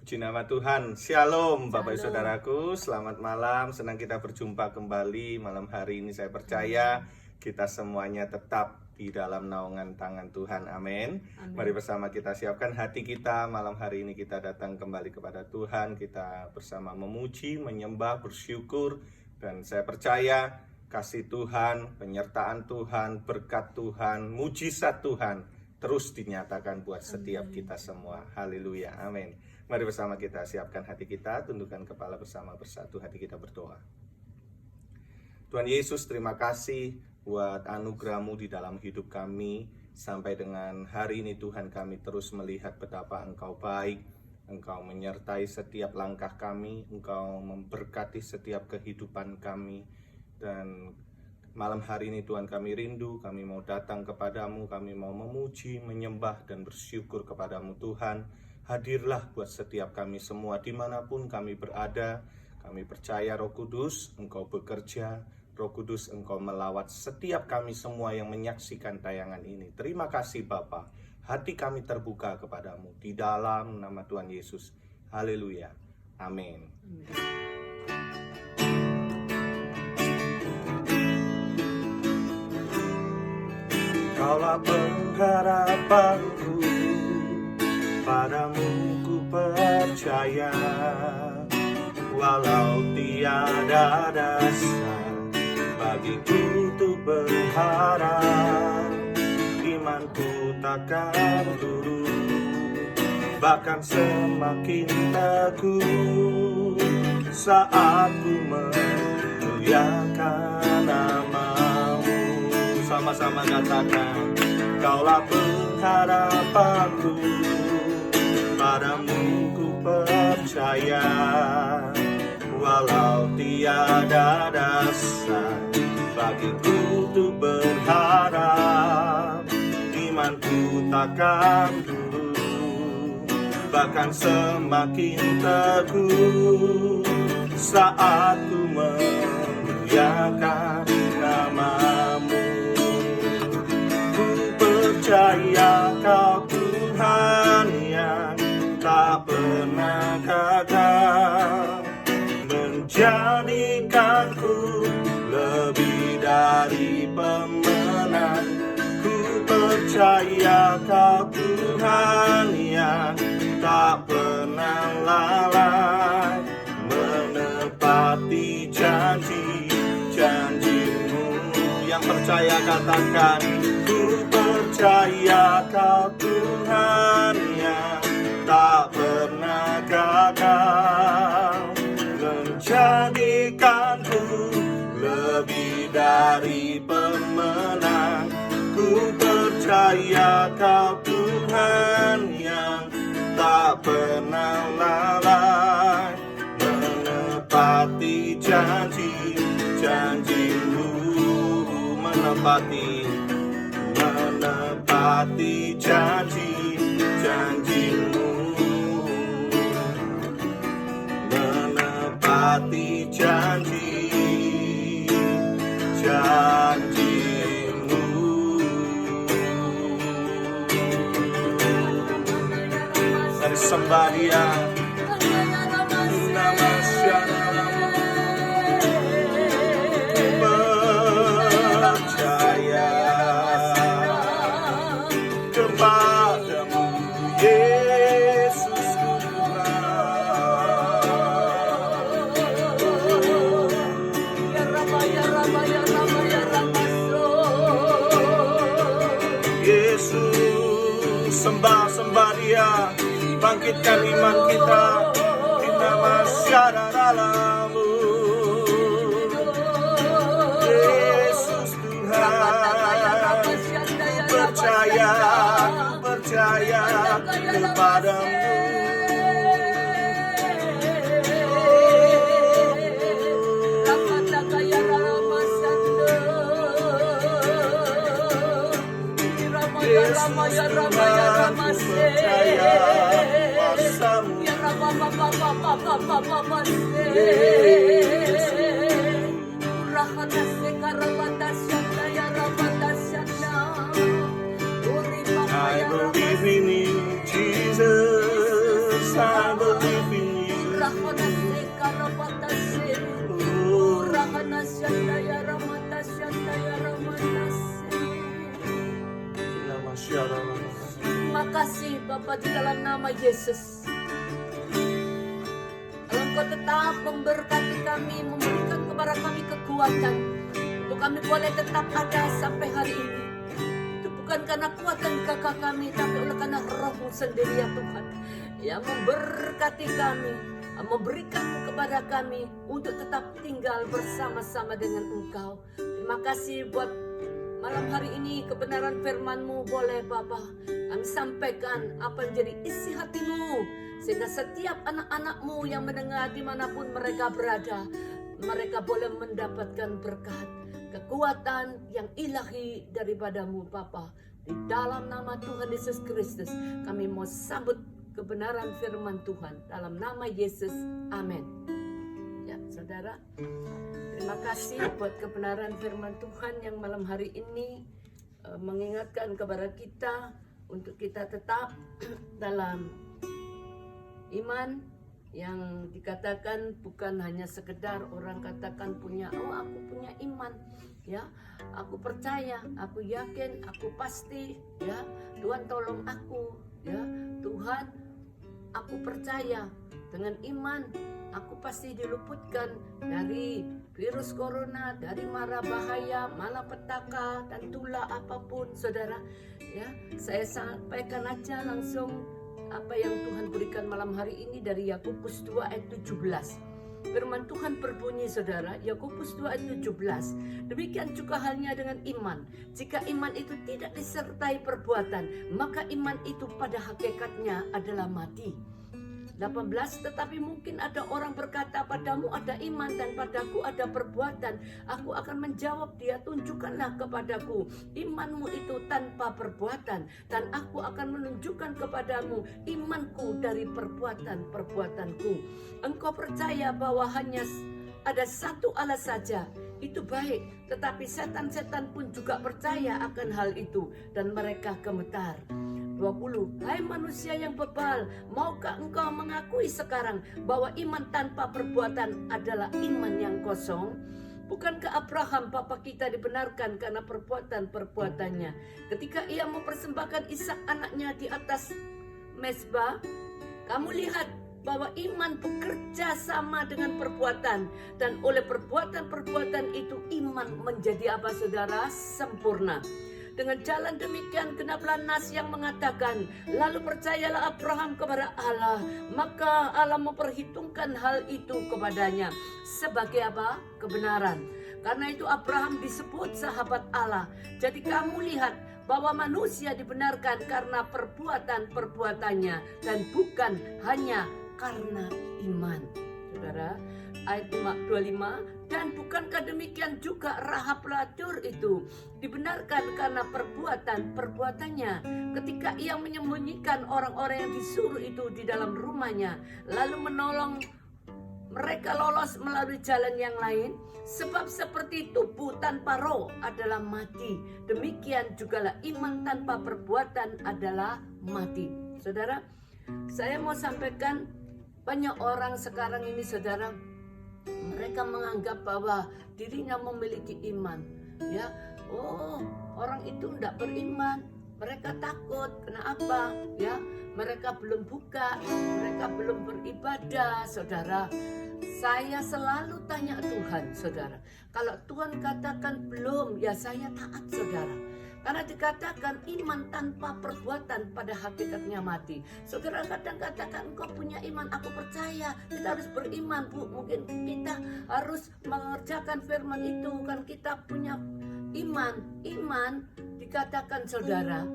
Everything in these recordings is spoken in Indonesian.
Puji nama Tuhan. Shalom Bapak Ibu Saudaraku. Selamat malam. Senang kita berjumpa kembali malam hari ini. Saya percaya kita semuanya tetap di dalam naungan tangan Tuhan. Amin. Mari bersama kita siapkan hati kita. Malam hari ini kita datang kembali kepada Tuhan. Kita bersama memuji, menyembah, bersyukur. Dan saya percaya kasih Tuhan, penyertaan Tuhan, berkat Tuhan, mujizat Tuhan terus dinyatakan buat setiap kita semua. Haleluya. Amin. Mari bersama kita siapkan hati kita, tundukkan kepala bersama bersatu hati kita berdoa. Tuhan Yesus, terima kasih buat anugerah-Mu di dalam hidup kami. Sampai dengan hari ini Tuhan, kami terus melihat betapa Engkau baik. Engkau menyertai setiap langkah kami, Engkau memberkati setiap kehidupan kami. Dan malam hari ini Tuhan, kami rindu, kami mau datang kepadamu, kami mau memuji, menyembah dan bersyukur kepadamu Tuhan. Hadirlah buat setiap kami semua dimanapun kami berada. Kami percaya Roh Kudus, Engkau bekerja. Roh Kudus, Engkau melawat setiap kami semua yang menyaksikan tayangan ini. Terima kasih Bapa. Hati kami terbuka kepadamu di dalam nama Tuhan Yesus. Haleluya. Amin. Kaulah pengharapanku, padamu ku percaya. Walau tiada dasar bagiku untuk berharap, imanku takkan turun, bahkan semakin teguh saat ku memuliakan nama-Mu. Sama-sama katakan, Kaulah pengharapanku, padamu ku percaya. Walau tiada dasar bagiku untuk berharap, imanku takkan turun, bahkan semakin teguh saat ku memuliakan nama-Mu. Ku percaya Kau Tuhan yang tak pernah gagal, menjadikanku lebih dari pemenang. Ku percaya Kau Tuhan yang tak pernah lalai, menepati janji-janji-Mu. Yang percaya katakan, ku percaya Kau Tuhan yang tak pernah gagal, menjadikanku lebih dari pemenang. Ku percaya Kau Tuhan yang tak pernah lalai, menepati janji-janji-Mu. Menepati janji-janji-Mu, menepati janji-janji-Mu. Mari sembah Dia. Sembah Dia, bangkitkan iman kita, kita masyarakat-Mu. Yesus Tuhan, percaya kepadamu. Yesus Tuhan, percaya kuasa-Mu. I believe in you, Jesus. I believe in you. Rahanase karabatase. Rahanasya daya ramatasya daya ramatase. Terima kasih Bapa di dalam nama Yesus. Engkau tetap memberkati kami, memberikan kepada kami kekuatan untuk kami boleh tetap ada sampai hari ini. Itu bukan karena kuat dan gagah kami, tapi oleh karena Roh-Mu sendiri ya Tuhan, yang memberkati kami, memberikan kepada kami untuk tetap tinggal bersama-sama dengan Engkau. Terima kasih buat malam hari ini kebenaran firman-Mu boleh Bapa kami sampaikan apa yang jadi isi hati-Mu, sehingga setiap anak-anak-Mu yang mendengar dimanapun mereka berada, mereka boleh mendapatkan berkat, kekuatan yang ilahi daripada-Mu Bapa. Di dalam nama Tuhan Yesus Kristus kami mau sambut kebenaran firman Tuhan dalam nama Yesus, amin. Ya saudara, terima kasih buat kebenaran firman Tuhan yang malam hari ini mengingatkan kepada kita untuk kita tetap dalam iman yang dikatakan bukan hanya sekedar orang katakan punya, oh aku punya iman, ya, aku percaya, aku yakin, aku pasti, ya, Tuhan tolong aku, ya, Tuhan, aku percaya dengan iman, aku pasti diluputkan dari virus corona, dari mara bahaya, malapetaka, dan tulah apapun, saudara. Ya, saya sampaikan aja langsung apa yang Tuhan berikan malam hari ini dari Yakobus 2 ayat 17. Firman Tuhan berbunyi saudara, Yakobus 2 ayat 17. Demikian juga halnya dengan iman. Jika iman itu tidak disertai perbuatan, maka iman itu pada hakikatnya adalah mati. 18, tetapi mungkin ada orang berkata, padamu ada iman dan padaku ada perbuatan. Aku akan menjawab dia, tunjukkanlah kepadaku imanmu itu tanpa perbuatan, dan aku akan menunjukkan kepadamu imanku dari perbuatan-perbuatanku. Engkau percaya bahwa hanya ada satu Allah saja, itu baik, tetapi setan-setan pun juga percaya akan hal itu, dan mereka gemetar. 20, hai manusia yang bebal, maukah engkau mengakui sekarang bahwa iman tanpa perbuatan adalah iman yang kosong? Bukankah Abraham bapa kita dibenarkan karena perbuatan-perbuatannya ketika ia mempersembahkan Ishak anaknya di atas mezbah? Kamu lihat bahwa iman bekerja sama dengan perbuatan, dan oleh perbuatan-perbuatan itu iman menjadi apa saudara? Sempurna. Dengan jalan demikian genaplah nas yang mengatakan, lalu percayalah Abraham kepada Allah, maka Allah memperhitungkan hal itu kepadanya sebagai apa? Kebenaran. Karena itu Abraham disebut sahabat Allah. Jadi kamu lihat bahwa manusia dibenarkan karena perbuatan-perbuatannya dan bukan hanya karena iman. Saudara, ayat 25, dan bukankah demikian juga Rahab pelacur itu dibenarkan karena perbuatan-perbuatannya ketika ia menyembunyikan orang-orang yang disuruh itu di dalam rumahnya, lalu menolong mereka lolos melalui jalan yang lain? Sebab seperti tubuh tanpa roh adalah mati, demikian jugalah iman tanpa perbuatan adalah mati. Saudara, saya mau sampaikan, banyak orang sekarang ini saudara, mereka menganggap bahwa dirinya memiliki iman, ya. Oh, orang itu tidak beriman, mereka takut. Kenapa? Ya, mereka belum buka, mereka belum beribadah, saudara. Saya selalu tanya Tuhan, saudara. Kalau Tuhan katakan belum, ya saya taat, saudara. Karena dikatakan iman tanpa perbuatan pada hakikatnya mati. Saudara kadang katakan engkau punya iman, aku percaya. Kita harus beriman, Bu. Mungkin kita harus mengerjakan firman itu, kan kita punya iman. Iman dikatakan saudara,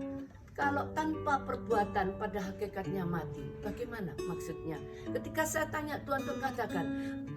kalau tanpa perbuatan pada hakikatnya mati. Bagaimana maksudnya? Ketika saya tanya Tuhan katakan,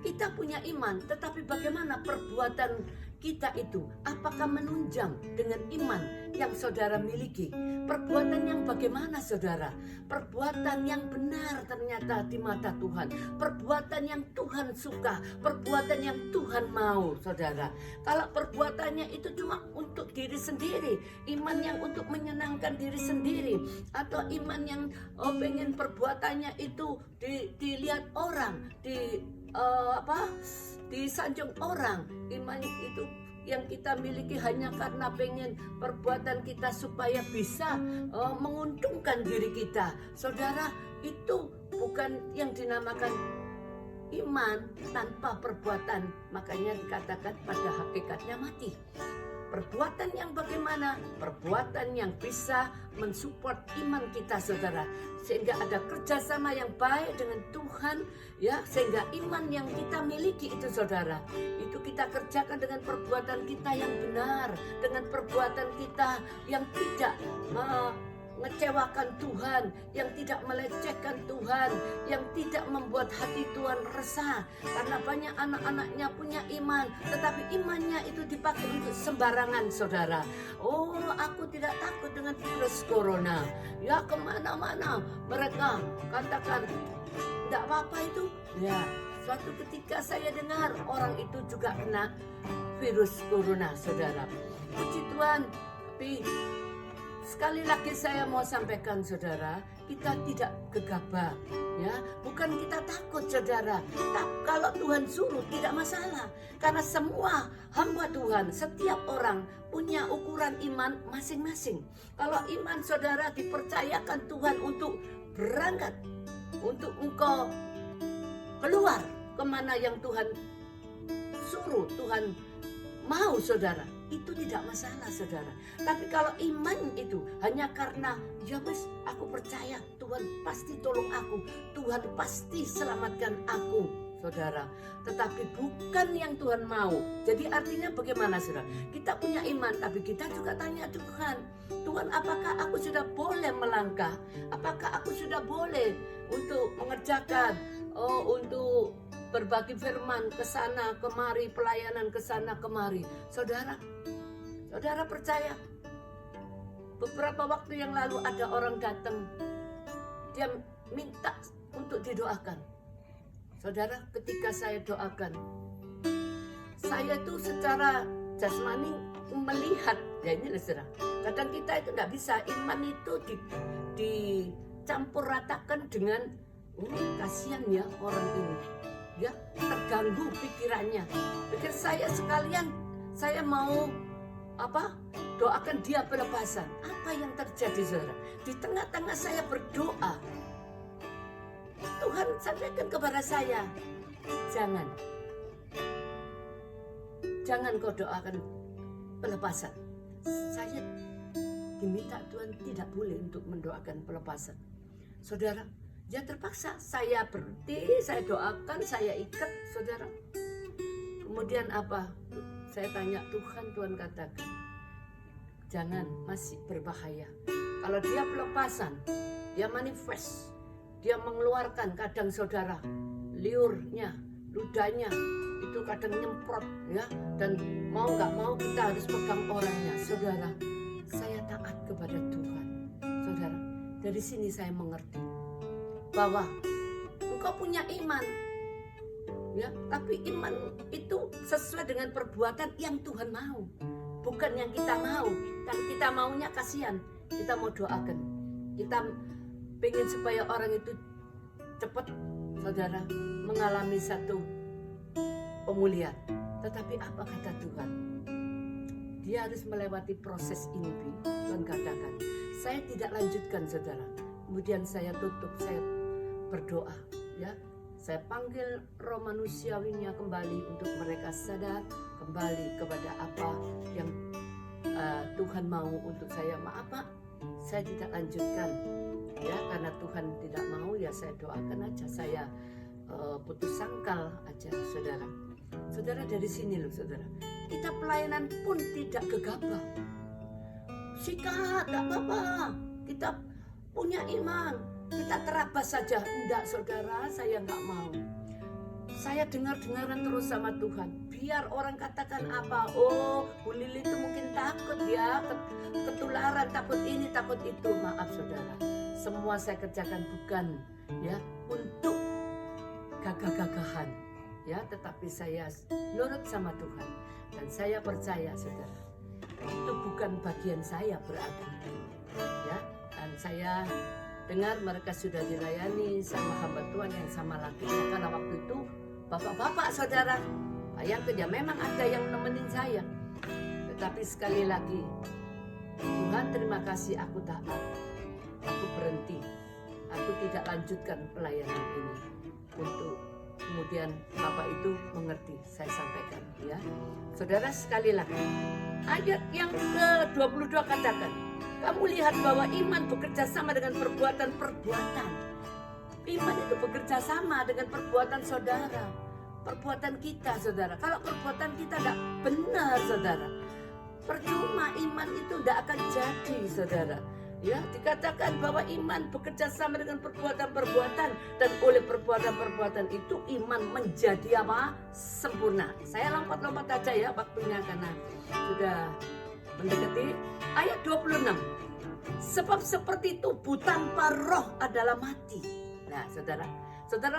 kita punya iman, tetapi bagaimana perbuatan kita itu apakah menunjang dengan iman yang saudara miliki? Perbuatan yang bagaimana saudara? Perbuatan yang benar ternyata di mata Tuhan. Perbuatan yang Tuhan suka, perbuatan yang Tuhan mau saudara. Kalau perbuatannya itu cuma untuk diri sendiri, iman yang untuk menyenangkan diri sendiri, atau iman yang pengen perbuatannya itu dilihat orang, disanjung orang, iman itu yang kita miliki hanya karena pengen perbuatan kita supaya bisa menguntungkan diri kita. Saudara, itu bukan yang dinamakan iman tanpa perbuatan. Makanya dikatakan pada hakikatnya mati. Perbuatan yang bagaimana? Perbuatan yang bisa mensupport iman kita saudara. Sehingga ada kerjasama yang baik dengan Tuhan ya. Sehingga iman yang kita miliki itu saudara, itu kita kerjakan dengan perbuatan kita yang benar. Dengan perbuatan kita yang tidak mengecewakan Tuhan, yang tidak melecehkan Tuhan, yang tidak membuat hati Tuhan resah. Karena banyak anak-anaknya punya iman, tetapi imannya itu dipakai untuk sembarangan saudara. Oh, aku tidak takut dengan virus corona. Ya, kemana-mana mereka katakan tidak apa-apa itu. Ya, suatu ketika saya dengar orang itu juga kena virus corona saudara. Puji Tuhan, tapi sekali lagi saya mau sampaikan saudara, kita tidak gegabah ya, bukan kita takut saudara. Tapi kalau Tuhan suruh tidak masalah, karena semua hamba Tuhan, setiap orang punya ukuran iman masing-masing. Kalau iman saudara dipercayakan Tuhan untuk berangkat, untuk engkau keluar kemana yang Tuhan suruh, Tuhan mau saudara, itu tidak masalah saudara. Tapi kalau iman itu hanya karena ya wes aku percaya Tuhan pasti tolong aku, Tuhan pasti selamatkan aku saudara, tetapi bukan yang Tuhan mau. Jadi artinya bagaimana saudara? Kita punya iman tapi kita juga tanya Tuhan, Tuhan apakah aku sudah boleh melangkah? Apakah aku sudah boleh untuk mengerjakan untuk berbagi firman ke sana kemari, pelayanan ke sana kemari. Saudara percaya? Beberapa waktu yang lalu ada orang datang, dia minta untuk didoakan. Saudara, ketika saya doakan, saya tuh secara jasmani melihat, ya ini saudara, kadang kita itu tidak bisa, iman itu dicampur ratakan dengan kasihan ya orang ini, ya terganggu pikirannya. Pikir saya sekalian, saya mau doakan dia pelepasan. Apa yang terjadi saudara? Di tengah-tengah saya berdoa, Tuhan sampaikan kepada saya, jangan kau doakan pelepasan. Saya diminta Tuhan tidak boleh untuk mendoakan pelepasan. Saudara, ya terpaksa saya berhenti, saya doakan, saya ikat saudara. Kemudian apa? Saya tanya Tuhan katakan, jangan, masih berbahaya. Kalau dia pelepasan, dia manifest, dia mengeluarkan kadang saudara, liurnya, ludahnya, itu kadang nyemprot ya. Dan mau gak mau kita harus pegang orangnya. Saudara, saya taat kepada Tuhan. Saudara, dari sini saya mengerti bahwa engkau punya iman ya, tapi iman itu sesuai dengan perbuatan yang Tuhan mau, bukan yang kita mau. Kan kita maunya kasihan, kita mau doakan, kita pengen supaya orang itu cepat saudara mengalami satu pemulihan. Tetapi apa kata Tuhan? Dia harus melewati proses ini. Tuhan katakan, saya tidak lanjutkan saudara. Kemudian saya tutup, saya berdoa ya. Saya panggil roh manusiawinya kembali untuk mereka sadar kembali kepada apa yang Tuhan mau untuk saya. Maaf Pak, saya tidak lanjutkan ya, karena Tuhan tidak mau ya saya doakan aja, saya putus sangkal aja saudara. Saudara, dari sini loh saudara, kita pelayanan pun tidak gegabah. Sikat, gak apa-apa, kita punya iman, kita terabas saja. Enggak saudara, saya enggak mau. Saya dengar-dengaran terus sama Tuhan. Biar orang katakan apa, oh Bu Lili itu mungkin takut ya, ketularan, takut ini, takut itu. Maaf saudara, semua saya kerjakan bukan ya untuk gagah-gagahan ya, tetapi saya nurut sama Tuhan. Dan saya percaya saudara, itu bukan bagian saya berarti ya. Dan saya dengar mereka sudah dilayani sama hamba Tuhan yang sama lakinya, karena waktu itu bapak-bapak saudara, bayangkan ya, memang ada yang nemenin saya. Tetapi sekali lagi, Tuhan terima kasih, aku taat, aku berhenti, aku tidak lanjutkan pelayanan ini. Untuk kemudian bapak itu mengerti, saya sampaikan ya. Saudara, sekali lagi, ayat yang ke-22 katakan, kamu lihat bahwa iman bekerja sama dengan perbuatan-perbuatan. Iman itu bekerja sama dengan perbuatan saudara, perbuatan kita saudara. Kalau perbuatan kita tidak benar saudara, percuma iman itu tidak akan jadi saudara. Ya, dikatakan bahwa iman bekerja sama dengan perbuatan-perbuatan, dan oleh perbuatan-perbuatan itu iman menjadi apa? Sempurna. Saya lompat-lompat aja ya waktunya karena sudah mendekati ayat 26. Sebab seperti tubuh tanpa roh adalah mati. Nah, saudara,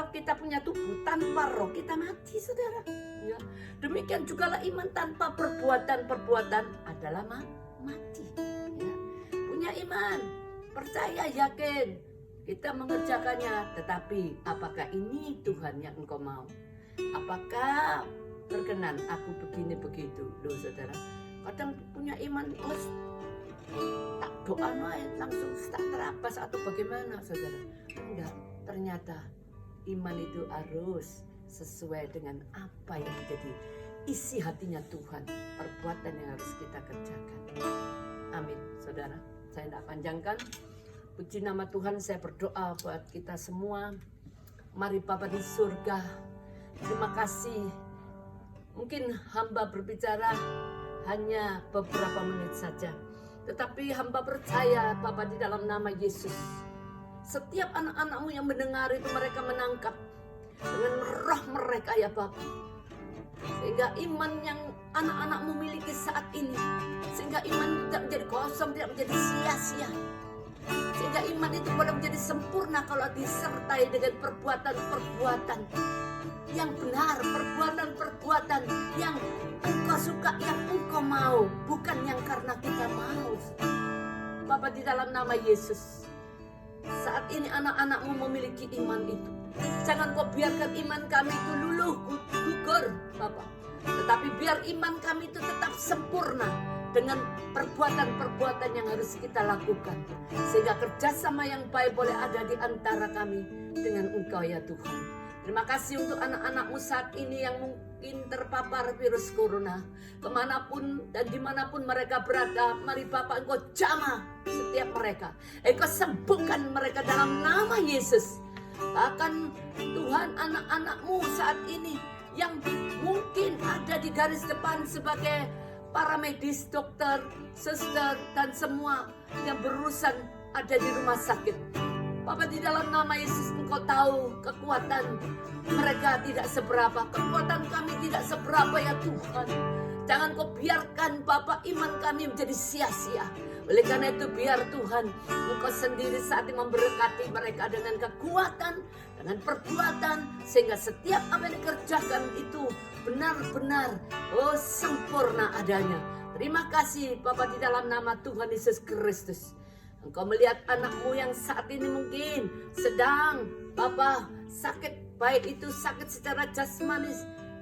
kita punya tubuh tanpa roh, kita mati, saudara. Ya. Demikian jugalah iman tanpa perbuatan-perbuatan adalah mati. Ya. Punya iman, percaya, yakin, kita mengerjakannya. Tetapi apakah ini Tuhan yang engkau mau? Apakah berkenan aku begini begitu? Loh saudara, kadang punya iman, tak doa langsung tak terabas atau bagaimana saudara? Enggak. Ternyata iman itu harus sesuai dengan apa yang menjadi isi hatinya Tuhan, perbuatan yang harus kita kerjakan. Amin, saudara. Saya tidak panjangkan. Puji nama Tuhan, saya berdoa buat kita semua. Mari Bapa di surga, terima kasih. Mungkin hamba berbicara hanya beberapa menit saja, tetapi hamba percaya Bapa di dalam nama Yesus, setiap anak-anakmu yang mendengar itu mereka menangkap dengan roh mereka ya Bapak. Sehingga iman yang anak-anakmu miliki saat ini, sehingga iman tidak menjadi kosong, tidak menjadi sia-sia. Sehingga iman itu boleh menjadi sempurna kalau disertai dengan perbuatan-perbuatan yang benar, perbuatan-perbuatan yang engkau suka, yang engkau mau, bukan yang karena kita mau. Bapak di dalam nama Yesus, saat ini anak-anakmu memiliki iman itu. Jangan kau biarkan iman kami itu luluh, gugur, Bapak. Tetapi biar iman kami itu tetap sempurna dengan perbuatan-perbuatan yang harus kita lakukan. Sehingga kerjasama yang baik boleh ada di antara kami dengan Engkau ya Tuhan. Terima kasih untuk anak-anakmu saat ini yang mungkin terpapar virus corona. Kemanapun dan dimanapun mereka berada, mari Bapak Engkau jamah setiap mereka. Engkau sembuhkan mereka dalam nama Yesus. Bahkan Tuhan, anak-anakmu saat ini yang mungkin ada di garis depan sebagai para medis, dokter, suster, dan semua yang berurusan ada di rumah sakit. Bapak di dalam nama Yesus, Engkau tahu kekuatan mereka tidak seberapa, kekuatan kami tidak seberapa ya Tuhan. Jangan Kau biarkan Bapak iman kami menjadi sia-sia. Oleh karena itu biar Tuhan Engkau sendiri saat ini memberkati mereka dengan kekuatan, dengan perbuatan, sehingga setiap apa yang dikerjakan itu benar-benar sempurna adanya. Terima kasih Bapak di dalam nama Tuhan Yesus Kristus. Engkau melihat anakmu yang saat ini mungkin sedang Bapak sakit, baik itu sakit secara jasmani,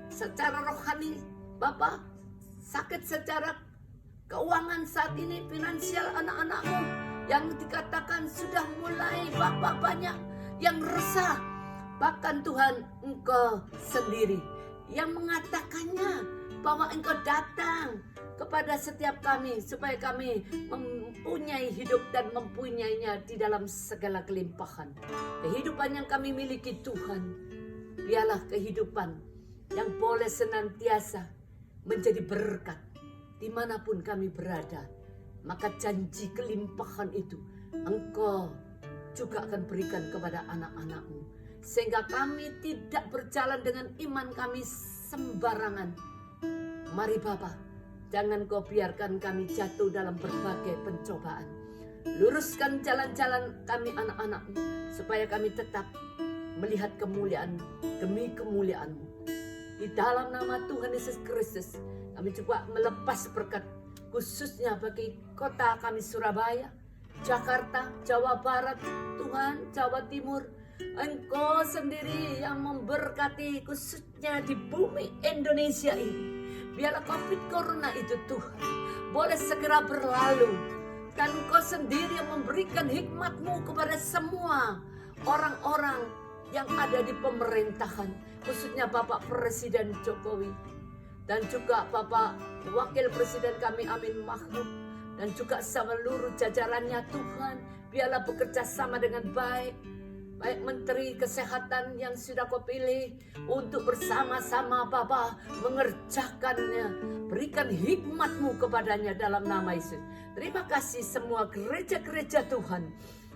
secara rohani, Bapak sakit secara keuangan saat ini, finansial anak-anakmu yang dikatakan sudah mulai Bapak banyak yang resah. Bahkan Tuhan Engkau sendiri yang mengatakannya bahwa Engkau datang kepada setiap kami supaya kami mempunyai hidup dan mempunyainya di dalam segala kelimpahan. Kehidupan yang kami miliki Tuhan, biarlah kehidupan yang boleh senantiasa menjadi berkat dimanapun kami berada. Maka janji kelimpahan itu Engkau juga akan berikan kepada anak-anakmu sehingga kami tidak berjalan dengan iman kami sembarangan. Mari Bapa, jangan Kau biarkan kami jatuh dalam berbagai pencobaan. Luruskan jalan-jalan kami anak-anak-Mu, supaya kami tetap melihat kemuliaan demi kemuliaan-Mu. Di dalam nama Tuhan Yesus Kristus, kami juga melepas berkat khususnya bagi kota kami Surabaya, Jakarta, Jawa Barat, Tuhan, Jawa Timur. Engkau sendiri yang memberkati khususnya di bumi Indonesia ini. Biarlah COVID Corona itu Tuhan boleh segera berlalu. Dan Engkau sendiri yang memberikan hikmat-Mu kepada semua orang-orang yang ada di pemerintahan. Khususnya Bapak Presiden Jokowi. Dan juga Bapak Wakil Presiden kami Amin Mahmud. Dan juga seluruh jajarannya Tuhan. Biarlah bekerja sama dengan baik. Baik Menteri Kesehatan yang sudah Kau pilih untuk bersama-sama Bapa mengerjakannya. Berikan hikmat-Mu kepadanya dalam nama Yesus. Terima kasih semua gereja-gereja Tuhan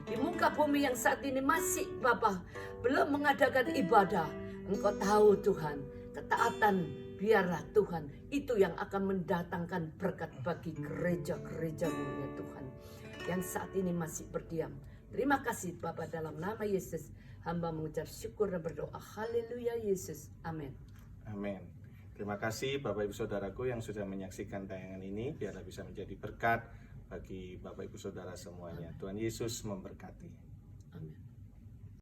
di muka bumi yang saat ini masih Bapa belum mengadakan ibadah. Engkau tahu Tuhan, ketaatan biarlah Tuhan itu yang akan mendatangkan berkat bagi gereja-gereja-Mu ya Tuhan yang saat ini masih berdiam. Terima kasih Bapa, dalam nama Yesus hamba mengucap syukur dan berdoa. Haleluya Yesus. Amin. Amin. Terima kasih Bapak Ibu Saudaraku yang sudah menyaksikan tayangan ini. Biarlah bisa menjadi berkat bagi Bapak Ibu Saudara semuanya. Tuhan Yesus memberkati.